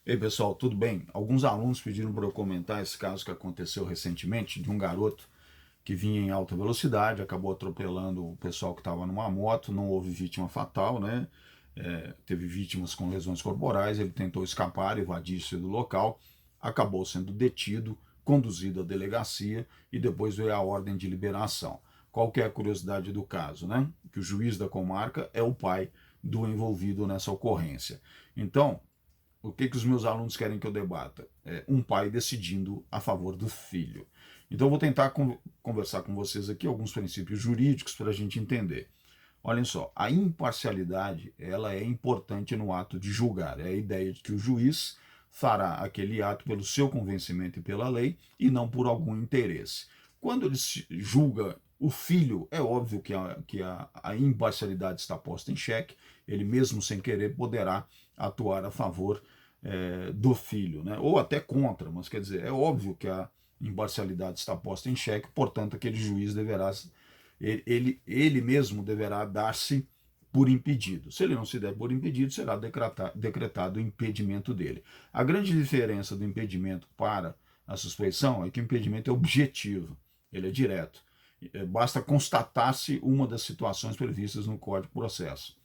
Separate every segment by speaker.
Speaker 1: Ei pessoal, tudo bem? Alguns alunos pediram para eu comentar esse caso que aconteceu recentemente de um garoto que vinha em alta velocidade, acabou atropelando o pessoal que estava numa moto, não houve vítima fatal, né? Teve vítimas com lesões corporais, ele tentou escapar, evadir-se do local, acabou sendo detido, conduzido à delegacia e depois veio a ordem de liberação. Qual que é a curiosidade do caso, né? Que o juiz da comarca é o pai do envolvido nessa ocorrência. Então, o que os meus alunos querem que eu debata? É um pai decidindo a favor do filho. Então eu vou tentar conversar com vocês aqui alguns princípios jurídicos para a gente entender. Olhem só, a imparcialidade ela é importante no ato de julgar. É a ideia de que o juiz fará aquele ato pelo seu convencimento e pela lei e não por algum interesse. Quando ele julga o filho, é óbvio que a imparcialidade está posta em xeque, ele mesmo sem querer poderá atuar a favor do filho, né? Ou até contra, mas quer dizer, é óbvio que a imparcialidade está posta em xeque, portanto aquele juiz deverá ele mesmo deverá dar-se por impedido. Se ele não se der por impedido, será decretado o impedimento dele. A grande diferença do impedimento para a suspeição é que o impedimento é objetivo, ele é direto. Basta constatar-se uma das situações previstas no Código de Processo.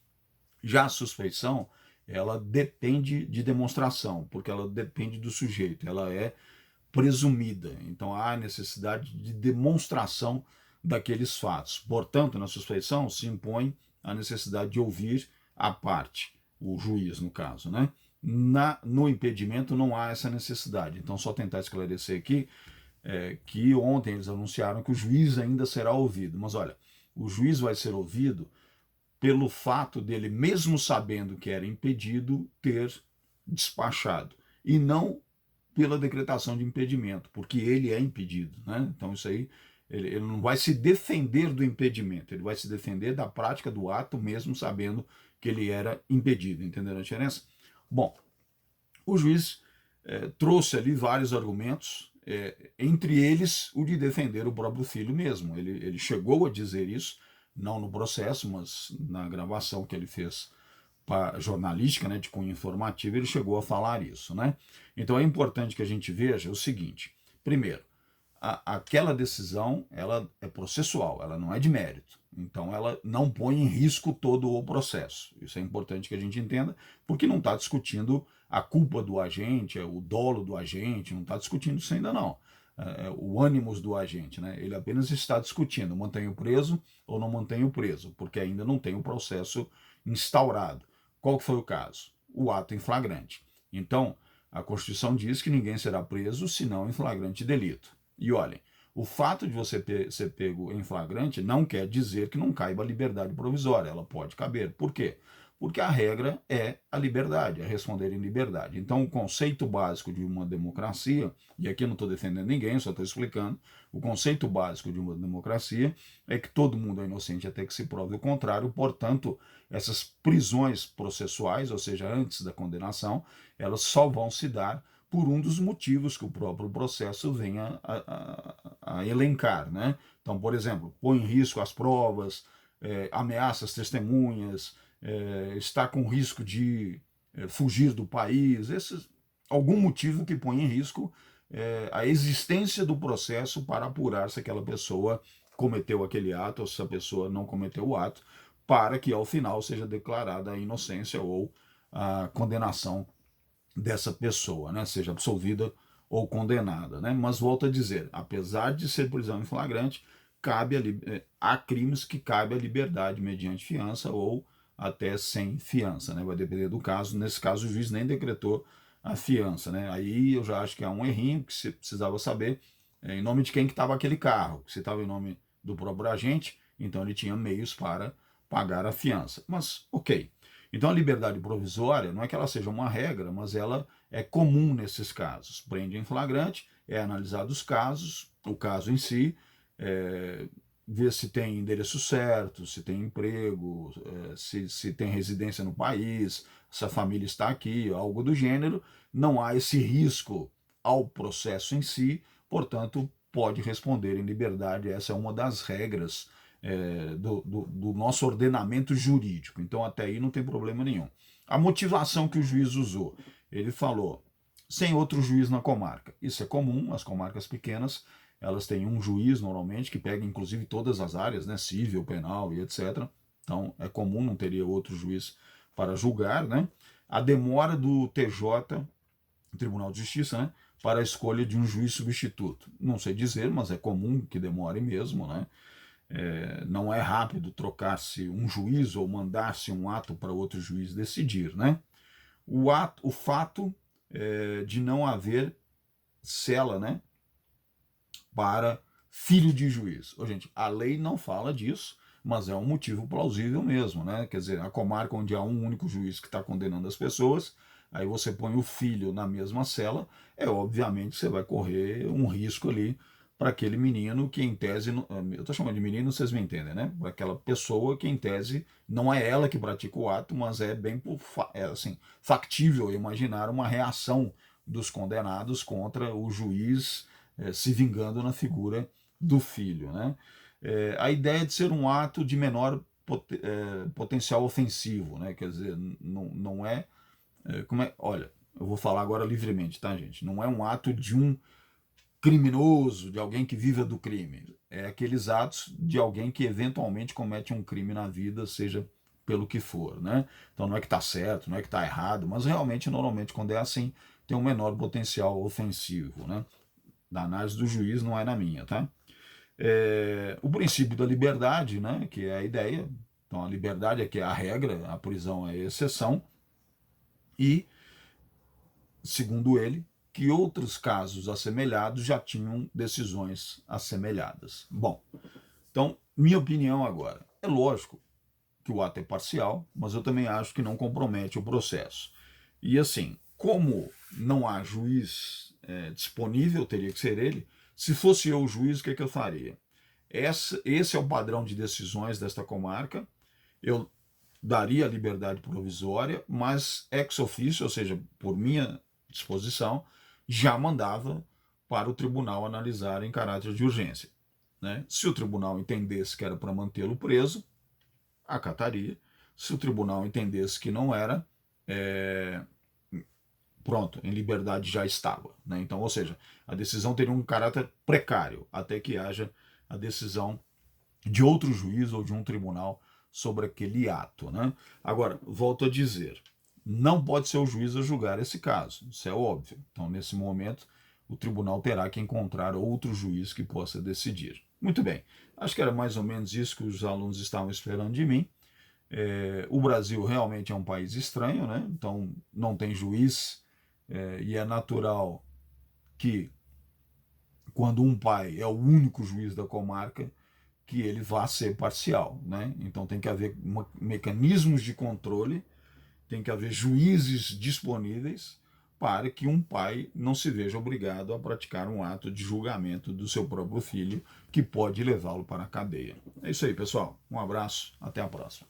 Speaker 1: Já a suspeição, ela depende de demonstração, porque ela depende do sujeito, ela é presumida. Então há necessidade de demonstração daqueles fatos. Portanto, na suspeição se impõe a necessidade de ouvir a parte, o juiz no caso, né? No impedimento não há essa necessidade. Então, só tentar esclarecer aqui que ontem eles anunciaram que o juiz ainda será ouvido. Mas olha, o juiz vai ser ouvido pelo fato dele, mesmo sabendo que era impedido, ter despachado. E não pela decretação de impedimento, porque ele é impedido, né? Então isso aí, ele não vai se defender do impedimento, ele vai se defender da prática do ato, mesmo sabendo que ele era impedido. Entenderam a diferença? Bom, o juiz trouxe ali vários argumentos, entre eles o de defender o próprio filho mesmo. Ele chegou a dizer isso, não no processo, mas na gravação que ele fez jornalística, né, de cunho informativo, ele chegou a falar isso, né? Então é importante que a gente veja o seguinte: primeiro, aquela decisão ela é processual, ela não é de mérito. Então ela não põe em risco todo o processo. Isso é importante que a gente entenda, porque não está discutindo a culpa do agente, o dolo do agente, não está discutindo isso ainda não. O ânimos do agente, né? Ele apenas está discutindo, mantenho preso ou não mantenho preso, porque ainda não tem o processo instaurado. Qual que foi o caso? O ato em flagrante. Então, a Constituição diz que ninguém será preso senão em flagrante delito. E olhem, o fato de você ser pego em flagrante não quer dizer que não caiba a liberdade provisória. Ela pode caber. Por quê? Porque a regra é a liberdade, é responder em liberdade. Então, o conceito básico de uma democracia, e aqui eu não estou defendendo ninguém, só estou explicando, o conceito básico de uma democracia é que todo mundo é inocente até que se prove o contrário, portanto, essas prisões processuais, ou seja, antes da condenação, elas só vão se dar por um dos motivos que o próprio processo venha a elencar, né? Então, por exemplo, põe em risco as provas, ameaça as testemunhas, está com risco de fugir do país, algum motivo que põe em risco a existência do processo para apurar se aquela pessoa cometeu aquele ato ou se a pessoa não cometeu o ato, para que ao final seja declarada a inocência ou a condenação dessa pessoa, né? Seja absolvida ou condenada, né? Mas volto a dizer, apesar de ser prisão em flagrante, há crimes que cabe a liberdade mediante fiança ou até sem fiança, né? Vai depender do caso. Nesse caso, o juiz nem decretou a fiança, né? Aí eu já acho que é um errinho que você precisava saber em nome de quem que estava aquele carro. Se estava em nome do próprio agente, então ele tinha meios para pagar a fiança. Mas, ok. Então a liberdade provisória não é que ela seja uma regra, mas ela é comum nesses casos. Prende em flagrante, é analisado os casos, o caso em si, ver se tem endereço certo, se tem emprego, se tem residência no país, se a família está aqui, algo do gênero. Não há esse risco ao processo em si, portanto, pode responder em liberdade. Essa é uma das regras do nosso ordenamento jurídico. Então, até aí não tem problema nenhum. A motivação que o juiz usou, ele falou sem outro juiz na comarca. Isso é comum, as comarcas pequenas, elas têm um juiz normalmente que pega inclusive todas as áreas, né, civil, penal e etc. Então é comum, não teria outro juiz para julgar, né? A demora do TJ, Tribunal de Justiça, né, para a escolha de um juiz substituto. Não sei dizer, mas é comum que demore mesmo, né? Não é rápido trocar-se um juiz ou mandar-se um ato para outro juiz decidir, né? O fato de não haver cela, né, para filho de juiz. Gente, a lei não fala disso, mas é um motivo plausível mesmo, né? Quer dizer, a comarca onde há um único juiz que está condenando as pessoas, aí você põe o filho na mesma cela, obviamente você vai correr um risco ali para aquele menino que em tese, eu estou chamando de menino, vocês me entendem, né? Para aquela pessoa que em tese não é ela que pratica o ato, mas é bem assim, factível imaginar uma reação dos condenados contra o juiz se vingando na figura do filho, né? A ideia de ser um ato de menor potencial ofensivo, né? Quer dizer, não é, olha, eu vou falar agora livremente, tá, gente? Não é um ato de um criminoso, de alguém que viva do crime. É aqueles atos de alguém que eventualmente comete um crime na vida, seja pelo que for, né? Então não é que está certo, não é que está errado, mas realmente, normalmente, quando é assim, tem um menor potencial ofensivo, né? Da análise do juiz, não é na minha, tá? O princípio da liberdade, né? Que é a ideia. Então a liberdade é que é a regra, a prisão é a exceção. E, segundo ele, que outros casos assemelhados já tinham decisões assemelhadas. Bom, então, minha opinião agora. É lógico que o ato é parcial, mas eu também acho que não compromete o processo. E assim, como não há juiz disponível, teria que ser ele. Se fosse eu o juiz, o que eu faria? Esse é o padrão de decisões desta comarca. Eu daria a liberdade provisória, mas ex officio, ou seja, por minha disposição, já mandava para o tribunal analisar em caráter de urgência, né? Se o tribunal entendesse que era para mantê-lo preso, acataria. Se o tribunal entendesse que não era, pronto, em liberdade já estava, né? Então, ou seja, a decisão teria um caráter precário até que haja a decisão de outro juiz ou de um tribunal sobre aquele ato, né? Agora, volto a dizer, não pode ser o juiz a julgar esse caso, isso é óbvio. Então, nesse momento, o tribunal terá que encontrar outro juiz que possa decidir. Muito bem, acho que era mais ou menos isso que os alunos estavam esperando de mim. O Brasil realmente é um país estranho, né? Então não tem juiz, e é natural que quando um pai é o único juiz da comarca, que ele vá ser parcial, né? Então tem que haver mecanismos de controle, tem que haver juízes disponíveis para que um pai não se veja obrigado a praticar um ato de julgamento do seu próprio filho que pode levá-lo para a cadeia. É isso aí, pessoal. Um abraço, até a próxima.